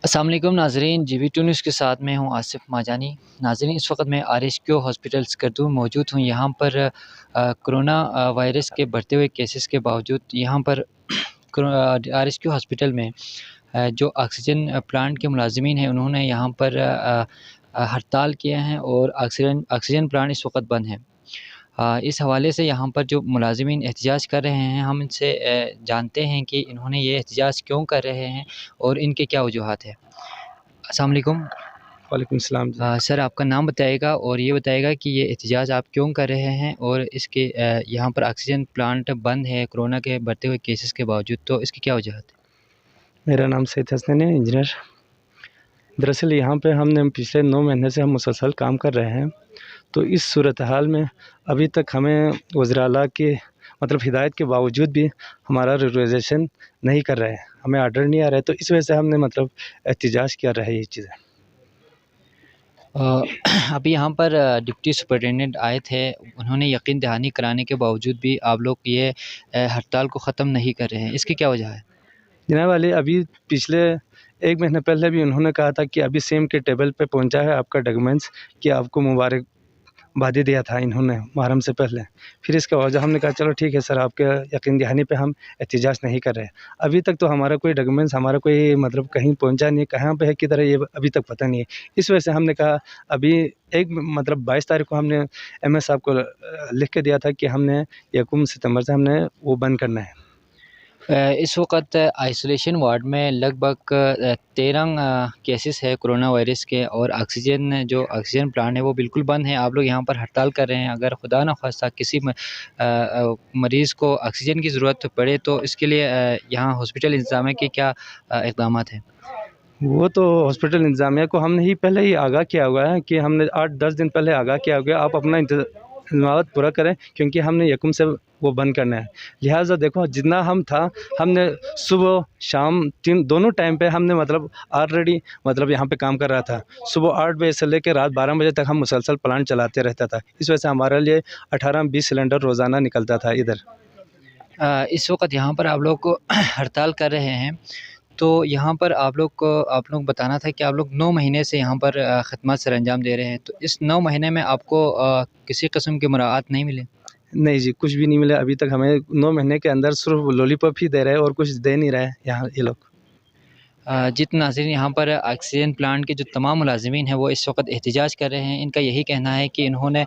السلام علیکم ناظرین، GB2 نیوز کے ساتھ میں ہوں آصف ماجانی۔ ناظرین، اس وقت میں RSQ ہاسپٹل سکردو موجود ہوں۔ یہاں پر کرونا وائرس کے بڑھتے ہوئے کیسز کے باوجود یہاں پر RSQ ہاسپٹل میں جو آکسیجن پلانٹ کے ملازمین ہیں انہوں نے یہاں پر ہڑتال کیا ہے اور آکسیجن پلانٹ اس وقت بند ہے۔ اس حوالے سے یہاں پر جو ملازمین احتجاج کر رہے ہیں، ہم ان سے جانتے ہیں کہ انہوں نے یہ احتجاج کیوں کر رہے ہیں اور ان کے کیا وجوہات ہیں۔ السلام علیکم۔ وعلیکم السلام جی۔ سر، آپ کا نام بتائے گا اور یہ بتائے گا کہ یہ احتجاج آپ کیوں کر رہے ہیں اور اس کے یہاں پر آکسیجن پلانٹ بند ہے کرونا کے بڑھتے ہوئے کیسز کے باوجود، تو اس کی کیا وجوہات ہے؟ میرا نام سید حسن ہے، انجینئر۔ دراصل یہاں پہ ہم نے پچھلے 9 مہینے سے ہم مسلسل کام کر رہے ہیں، تو اس صورتحال میں ابھی تک ہمیں وزیر اعلیٰ کی ہدایت کے باوجود بھی ہمارا ریگولائزیشن نہیں کر رہے ہیں، ہمیں آرڈر نہیں آ رہا ہے، تو اس وجہ سے ہم نے احتجاج کر رہے ہیں یہ چیزیں۔ ابھی یہاں پر ڈپٹی سپرنٹینڈنٹ آئے تھے، انہوں نے یقین دہانی کرانے کے باوجود بھی آپ لوگ یہ ہڑتال کو ختم نہیں کر رہے ہیں، اس کی کیا وجہ ہے؟ جناب علی، ابھی پچھلے 1 مہینے پہلے بھی انہوں نے کہا تھا کہ ابھی سیم کے ٹیبل پہ پہنچا ہے آپ کا ڈاکیومنٹس، کہ آپ کو مبارک بادی دیا تھا انہوں نے محرم سے پہلے۔ پھر اس کے وجہ ہم نے کہا چلو ٹھیک ہے سر، آپ کے یقین دہانی پہ ہم احتجاج نہیں کر رہے۔ ابھی تک تو ہمارا کوئی ڈاکیومنٹس ہمارا کوئی کہیں پہنچا نہیں ہے، کہاں پہ ہے کدھر ہے یہ ابھی تک پتہ نہیں ہے۔ اس وجہ سے ہم نے کہا ابھی 22 تاریخ کو ہم نے MS صاحب کو لکھ کے دیا تھا کہ ہم نے 1 ستمبر سے ہم نے وہ بند کرنا ہے۔ اس وقت آئسولیشن وارڈ میں لگ بھگ 13 کیسز ہے کرونا وائرس کے، اور آکسیجن پلانٹ ہے وہ بالکل بند ہے۔ آپ لوگ یہاں پر ہڑتال کر رہے ہیں، اگر خدا نخواستہ کسی مریض کو آکسیجن کی ضرورت پڑے تو اس کے لیے یہاں ہاسپٹل انتظامیہ کے کیا اقدامات ہیں؟ وہ تو ہاسپٹل انتظامیہ کو ہم نے ہی پہلے ہی آگاہ کیا ہوا ہے کہ ہم نے 8-10 دن پہلے آگاہ کیا ہوا ہے، آپ اپنا انتظامات پورا کریں، کیونکہ ہم نے 1 سے وہ بند کرنا ہے۔ لہٰذا دیکھو جتنا ہم نے صبح شام دونوں ٹائم پہ ہم نے آلریڈی یہاں پہ کام کر رہا تھا۔ صبح 8 بجے سے لے کے رات 12 بجے تک ہم مسلسل پلانٹ چلاتے رہتا تھا، اس وجہ سے ہمارے لیے 18-20 سلنڈر روزانہ نکلتا تھا ادھر۔ اس وقت یہاں پر آپ لوگ ہڑتال کر رہے ہیں، تو یہاں پر آپ لوگ بتانا تھا کہ آپ لوگ 9 مہینے سے یہاں پر خدمات سر انجام دے رہے ہیں، تو اس 9 مہینے میں آپ کو کسی قسم کی مراعات نہیں ملے؟ نہیں جی، کچھ بھی نہیں ملا ابھی تک ہمیں۔ 9 مہینے کے اندر صرف لولی پاپ ہی دے رہے اور کچھ دے نہیں رہے یہاں یہ لوگ۔ جتنے ناظرین، یہاں پر آکسیجن پلانٹ کے جو تمام ملازمین ہیں وہ اس وقت احتجاج کر رہے ہیں۔ ان کا یہی کہنا ہے کہ انہوں نے